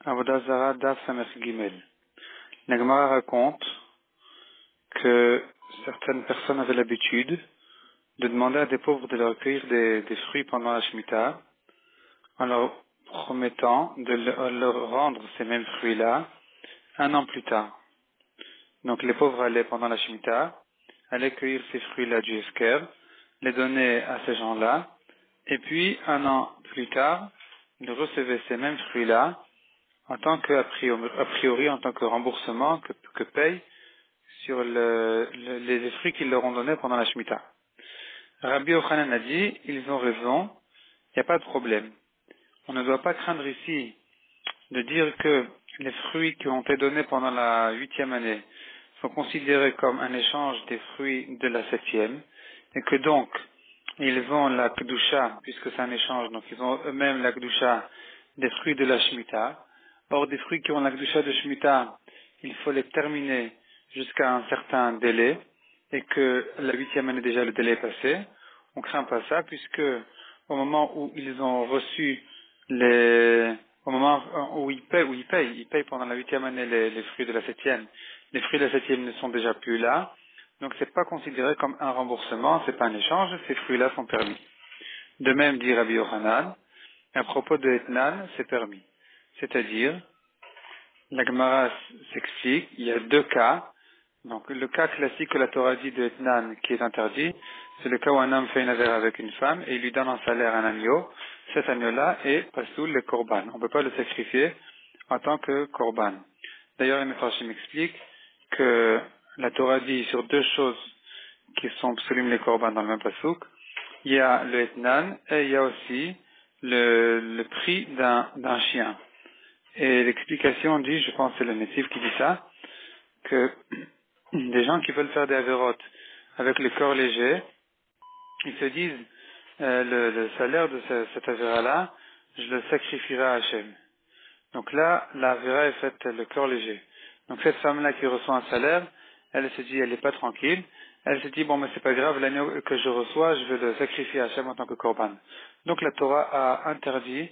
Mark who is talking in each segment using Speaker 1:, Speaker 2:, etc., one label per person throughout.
Speaker 1: Avodah Zarah Daf Samech Gimel. La Gemara raconte que certaines personnes avaient l'habitude de demander à des pauvres de leur cueillir des fruits pendant la Shemitah, en leur promettant de leur rendre ces mêmes fruits-là un an plus tard. Donc les pauvres allaient pendant la Shemitah, allaient cueillir ces fruits-là du Esker, les donner à ces gens-là, et puis un an plus tard, ils recevaient ces mêmes fruits-là en tant que, a priori, en tant que remboursement que payent sur les fruits qu'ils leur ont donnés pendant la Shemitah. Rabbi Yochanan a dit, ils ont raison, il n'y a pas de problème. On ne doit pas craindre ici de dire que les fruits qui ont été donnés pendant la 8e année sont considérés comme un échange des fruits de la 7e, et que donc, ils ont la Kedusha, puisque c'est un échange, donc ils ont eux-mêmes la Kedusha des fruits de la Shemitah. Or, des fruits qui ont la Kedusha de Shemitah, il faut les terminer jusqu'à un certain délai, et que la 8e année déjà le délai est passé. On craint pas ça, puisque au moment où ils ont reçu au moment où ils payent pendant la 8e année les fruits de la 7e, les fruits de la 7e ne sont déjà plus là, donc c'est pas considéré comme un remboursement, c'est pas un échange, ces fruits-là sont permis. De même, dit Rabbi Yochanan, à propos de Etnan, c'est permis. C'est-à-dire, la Gemara s'explique, il y a deux cas. Donc, le cas classique que la Torah dit de Etnan qui est interdit, c'est le cas où un homme fait une affaire avec une femme et il lui donne en salaire un agneau. Cet agneau-là est pasoul le korban. On ne peut pas le sacrifier en tant que korban. D'ailleurs, les Mefarshim m'explique que la Torah dit sur deux choses qui sont absolument les korban dans le même pasouk. Il y a le Etnan et il y a aussi le prix d'un chien. Et l'explication dit, je pense que c'est le Nesif qui dit ça, que des gens qui veulent faire des avérotes avec le corps léger, ils se disent, le salaire de cet avéra-là, je le sacrifierai à Hachem. Donc là, l'avéra est faite le corps léger. Donc cette femme-là qui reçoit un salaire, elle se dit, elle n'est pas tranquille, elle se dit, bon, mais c'est pas grave, l'agneau que je reçois, je vais le sacrifier à Hachem en tant que korban. Donc la Torah a interdit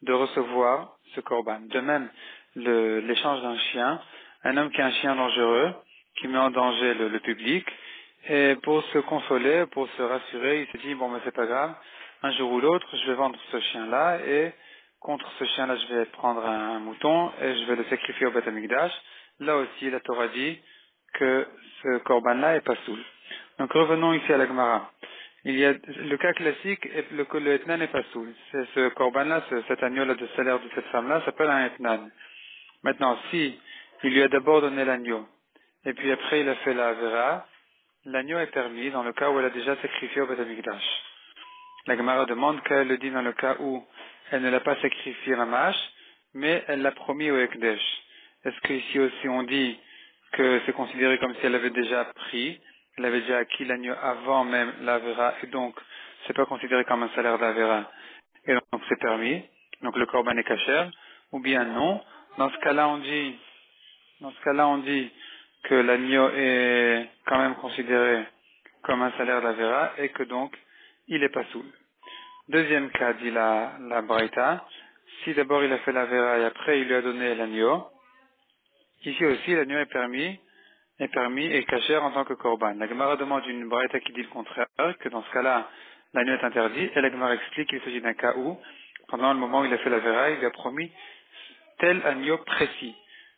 Speaker 1: de recevoir ce korban. De même, l'échange d'un chien, un homme qui a un chien dangereux, qui met en danger le public, et pour se consoler, pour se rassurer, il se dit, bon, mais c'est pas grave, un jour ou l'autre, je vais vendre ce chien-là, et contre ce chien-là, je vais prendre un mouton, et je vais le sacrifier au Beth Amikdash. Là aussi, la Torah dit que ce korban-là est pas soul. Donc revenons ici à la Gemara. Il y a le cas classique, le etnan n'est pas soul. C'est ce korban-là, cet agneau-là de salaire de cette femme-là s'appelle un etnan. Maintenant, si il lui a d'abord donné l'agneau, et puis après il a fait la avera, l'agneau est permis dans le cas où elle a déjà sacrifié au Beth Amikdash. La Gemara demande qu'elle le dit dans le cas où elle ne l'a pas sacrifié à Mâche, mais elle l'a promis au Ekdesh. Est-ce qu'ici aussi on dit que c'est considéré comme si elle avait déjà pris, elle avait déjà acquis l'agneau avant même l'Avera, et donc c'est pas considéré comme un salaire d'Avera, et donc c'est permis, donc le korban est kasher, ou bien non. Dans ce cas-là on dit que l'agneau est quand même considéré comme un salaire d'Avera, et que donc il est pas soul. Deuxième cas, dit la Braïta, si d'abord il a fait l'Avera et après il lui a donné l'agneau, ici aussi l'agneau est permis et kasher en tant que korban. La Gemara demande une Braïta qui dit le contraire, que dans ce cas-là, l'agneau est interdit, et la Gemara explique qu'il s'agit d'un cas où, pendant le moment où il a fait l'Avera, il lui a promis tel agneau précis.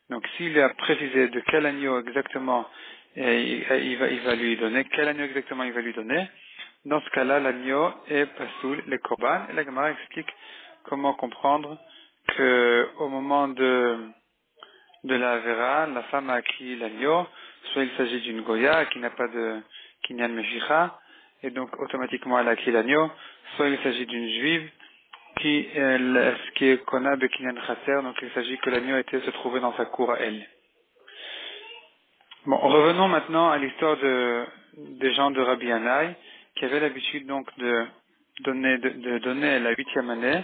Speaker 1: Donc s'il a précisé de quel agneau exactement il va lui donner, quel agneau exactement il va lui donner, dans ce cas-là, l'agneau est pasoul, le korban. Et la Gemara explique comment comprendre que au moment de la Avera, la femme a acquis l'agneau, soit il s'agit d'une Goya qui n'a pas de Kinyan Meshicha, et donc automatiquement elle a acquis l'agneau, soit il s'agit d'une juive qui est Konab et Kinyan Chaser, donc il s'agit que l'agneau se trouvait dans sa cour à elle. Bon, revenons maintenant à l'histoire des gens de Rabbi Yannai, qui avaient l'habitude donc de donner à la 8e année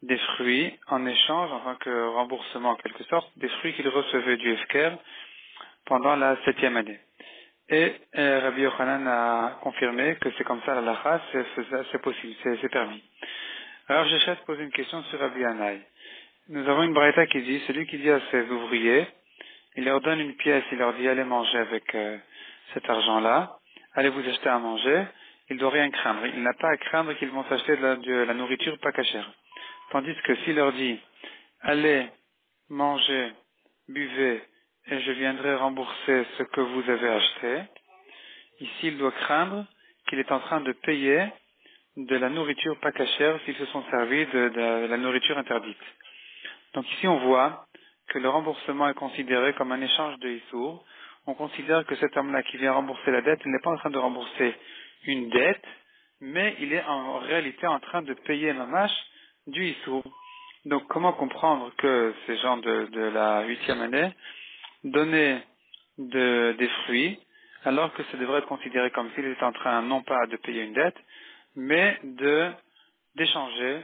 Speaker 1: des fruits en échange, en tant que remboursement en quelque sorte, des fruits qu'ils recevaient du Hefker pendant la 7e année. Et Rabbi Yochanan a confirmé que c'est comme ça la halakha, c'est possible, c'est permis. Alors Jéchat pose une question sur Rabbi Yannai. Nous avons une braïta qui dit, celui qui dit à ses ouvriers, il leur donne une pièce, il leur dit allez manger avec cet argent-là, allez vous acheter à manger, il ne doit rien craindre. Il n'a pas à craindre qu'ils vont s'acheter de la nourriture pas cachère. Tandis que s'il leur dit allez manger, buvez, et je viendrai rembourser ce que vous avez acheté, ici il doit craindre qu'il est en train de payer de la nourriture pas cachère s'ils se sont servis de la nourriture interdite. Donc ici on voit que le remboursement est considéré comme un échange de Issour. On considère que cet homme-là qui vient rembourser la dette, il n'est pas en train de rembourser une dette, mais il est en réalité en train de payer mamash du Issour. Donc comment comprendre que ces gens de la 8e année donnaient des fruits, alors que ça devrait être considéré comme s'il était en train non pas de payer une dette, mais d'échanger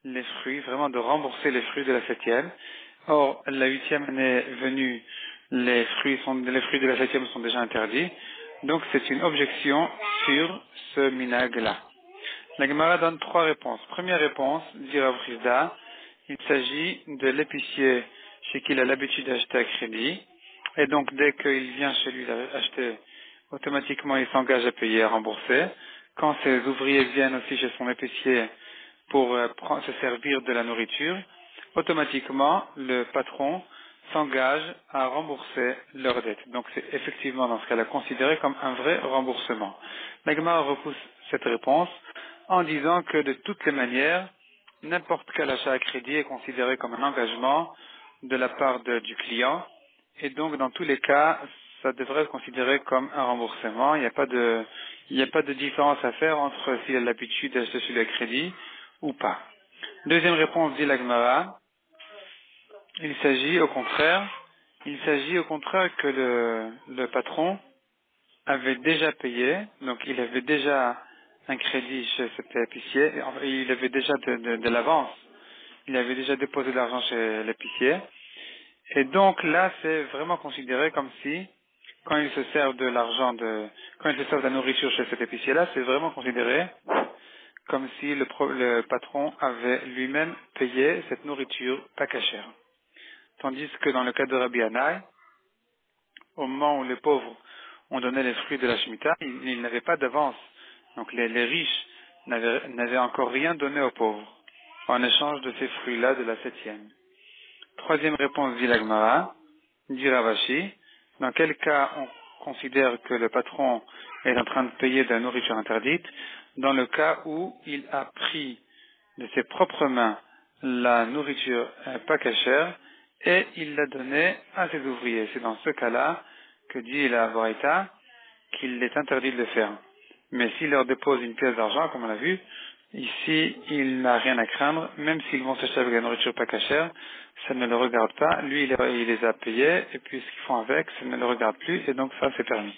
Speaker 1: les fruits, vraiment de rembourser les fruits de la 7e. Or, la 8e année venue, les fruits de la 7e sont déjà interdits. Donc, c'est une objection sur ce minag-là. La Gemara donne 3 réponses. Première réponse, dit Rav Chizda, il s'agit de l'épicier chez qui il a l'habitude d'acheter à crédit. Et donc, dès qu'il vient chez lui acheter, automatiquement, il s'engage à payer, à rembourser. Quand ses ouvriers viennent aussi chez son épicier pour se servir de la nourriture, automatiquement, le patron s'engage à rembourser leur dette. Donc, c'est effectivement, dans ce cas-là, considéré comme un vrai remboursement. La Gemara repousse cette réponse en disant que de toutes les manières, n'importe quel achat à crédit est considéré comme un engagement de la part du client, et donc dans tous les cas, ça devrait être considéré comme un remboursement. Il n'y a pas de différence à faire entre s'il a l'habitude d'acheter sur le crédit ou pas. Deuxième réponse dit la Gemara, il s'agit au contraire que le patron avait déjà payé, donc il avait déjà un crédit chez cet épicier, il avait déjà de l'avance, il avait déjà déposé de l'argent chez l'épicier, et donc là c'est vraiment considéré comme si, quand il se sert de l'argent quand il se sert de la nourriture chez cet épicier-là, c'est vraiment considéré comme si le patron avait lui-même payé cette nourriture pas cachère. Tandis que dans le cas de Rabbi Hanai, au moment où les pauvres ont donné les fruits de la Shemitah, ils n'avaient pas d'avance. Donc les riches n'avaient encore rien donné aux pauvres, en échange de ces fruits-là de la 7e. Troisième réponse dit la Gemara, dit Rav Ashi, dans quel cas on considère que le patron est en train de payer de la nourriture interdite, dans le cas où il a pris de ses propres mains la nourriture pas cachère et il l'a donnée à ses ouvriers. C'est dans ce cas-là que dit la Braïta qu'il est interdit de le faire. Mais s'il leur dépose une pièce d'argent, comme on l'a vu, ici, il n'a rien à craindre, même s'ils vont s'acheter avec la nourriture pas cachère, ça ne le regarde pas. Lui, il les a payés, et puis ce qu'ils font avec, ça ne le regarde plus, et donc ça, c'est permis.